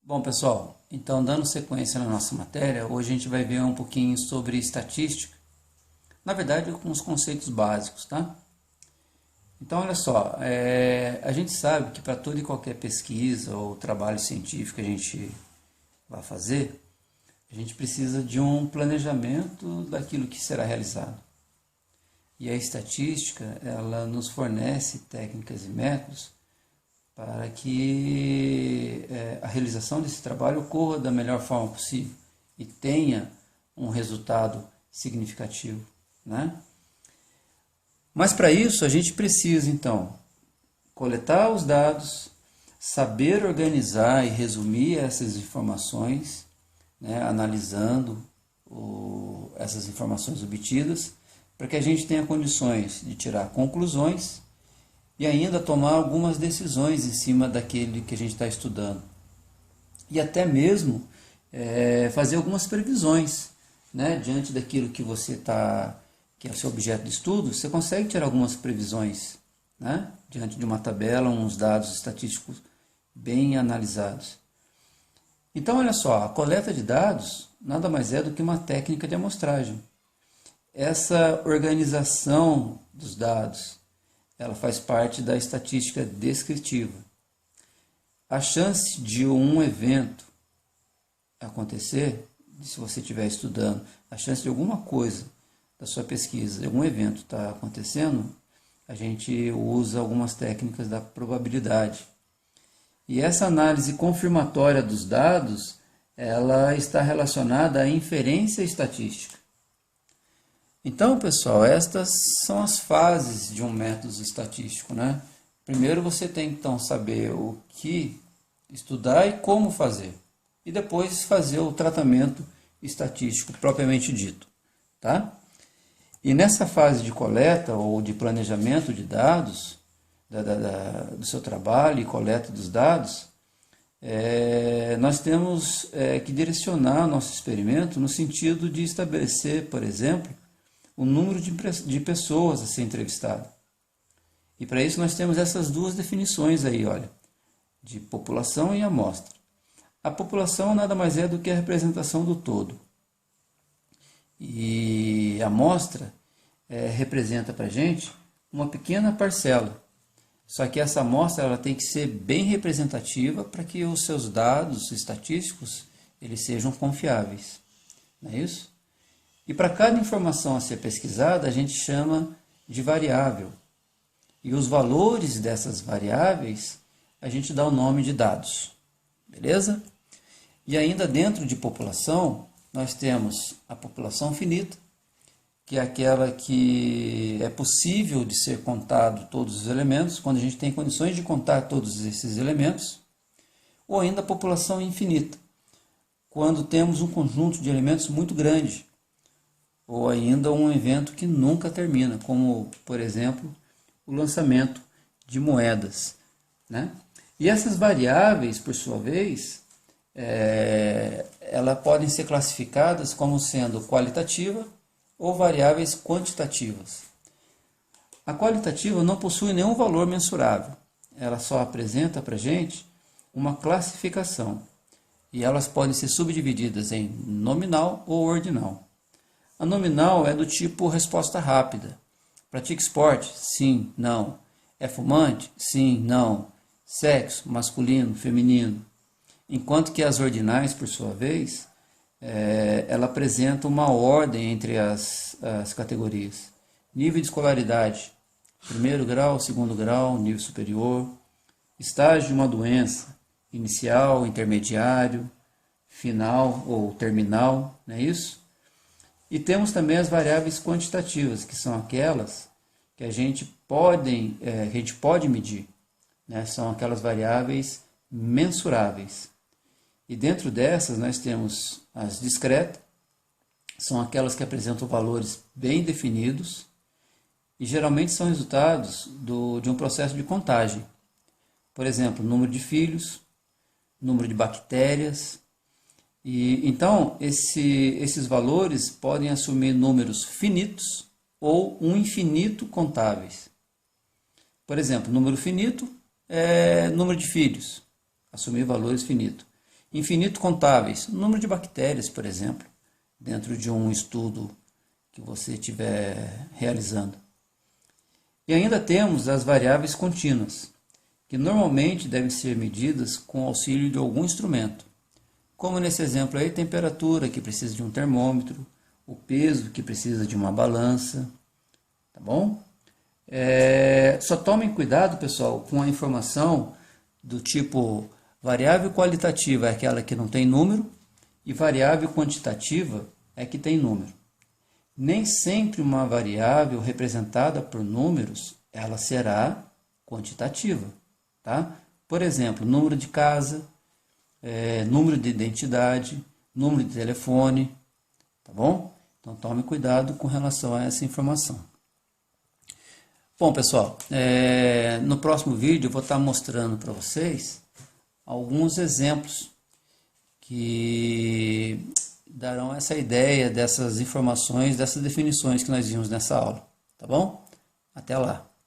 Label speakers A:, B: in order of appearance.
A: Bom, pessoal, então dando sequência na nossa matéria, hoje a gente vai ver um pouquinho sobre estatística, na verdade com os conceitos básicos, tá? Então, olha só, a gente sabe que para toda e qualquer pesquisa ou trabalho científico que a gente vai fazer, a gente precisa de um planejamento daquilo que será realizado. E a estatística, ela nos fornece técnicas e métodos para que a realização desse trabalho ocorra da melhor forma possível e tenha um resultado significativo, né? Mas para isso a gente precisa então coletar os dados, saber organizar e resumir essas informações, né, analisando essas informações obtidas, para que a gente tenha condições de tirar conclusões e ainda tomar algumas decisões em cima daquele que a gente está estudando. E até mesmo fazer algumas previsões, né? Diante daquilo que que é o seu objeto de estudo, você consegue tirar algumas previsões, né? Diante de uma tabela, uns dados estatísticos bem analisados. Então, olha só, a coleta de dados nada mais é do que uma técnica de amostragem. Essa organização dos dados, ela faz parte da estatística descritiva. A chance de um evento acontecer, se você estiver estudando, a chance de alguma coisa da sua pesquisa, de algum evento estar acontecendo, a gente usa algumas técnicas da probabilidade. E essa análise confirmatória dos dados, ela está relacionada à inferência estatística. Então, pessoal, estas são as fases de um método estatístico, né? Primeiro você tem que então saber o que estudar e como fazer. E depois fazer o tratamento estatístico propriamente dito, tá? E nessa fase de coleta ou de planejamento de dados, do seu trabalho e coleta dos dados, nós temos que direcionar nosso experimento no sentido de estabelecer, por exemplo, o número de pessoas a ser entrevistado. E para isso nós temos essas duas definições aí, olha, de população e amostra. A população nada mais é do que a representação do todo. E a amostra representa para a gente uma pequena parcela. Só que essa amostra ela tem que ser bem representativa para que os seus dados estatísticos eles sejam confiáveis. Não é isso? E para cada informação a ser pesquisada, a gente chama de variável. E os valores dessas variáveis, a gente dá o nome de dados. Beleza? E ainda dentro de população, nós temos a população finita, que é aquela que é possível de ser contado todos os elementos, quando a gente tem condições de contar todos esses elementos, ou ainda a população infinita, quando temos um conjunto de elementos muito grande, ou ainda um evento que nunca termina, como, por exemplo, o lançamento de moedas, né? E essas variáveis, por sua vez, elas podem ser classificadas como sendo qualitativa ou variáveis quantitativas. A qualitativa não possui nenhum valor mensurável, ela só apresenta para a gente uma classificação, e elas podem ser subdivididas em nominal ou ordinal. A nominal é do tipo resposta rápida. Pratica esporte? Sim, não. É fumante? Sim, não. Sexo, masculino, feminino. Enquanto que as ordinais, por sua vez, ela apresenta uma ordem entre as categorias. Nível de escolaridade, primeiro grau, segundo grau, nível superior. Estágio de uma doença, inicial, intermediário, final ou terminal, não é isso? E temos também as variáveis quantitativas, que são aquelas que a gente pode medir, né? São aquelas variáveis mensuráveis. E dentro dessas nós temos as discretas, são aquelas que apresentam valores bem definidos e geralmente são resultados de um processo de contagem. Por exemplo, número de filhos, número de bactérias. E então, esses valores podem assumir números finitos ou um infinito contáveis. Por exemplo, número finito é número de filhos, assumir valores finitos. infinito contáveis, número de bactérias, por exemplo, dentro de um estudo que você estiver realizando. E ainda temos as variáveis contínuas, que normalmente devem ser medidas com auxílio de algum instrumento, como nesse exemplo aí, temperatura, que precisa de um termômetro, o peso, que precisa de uma balança, tá bom? Só tomem cuidado, pessoal, com a informação do tipo variável qualitativa é aquela que não tem número e variável quantitativa é que tem número. Nem sempre uma variável representada por números, ela será quantitativa, tá? Por exemplo, número de casa, número de identidade, número de telefone, tá bom? Então tome cuidado com relação a essa informação. Bom, pessoal, no próximo vídeo eu vou estar mostrando para vocês alguns exemplos que darão essa ideia dessas informações, dessas definições que nós vimos nessa aula, tá bom? Até lá!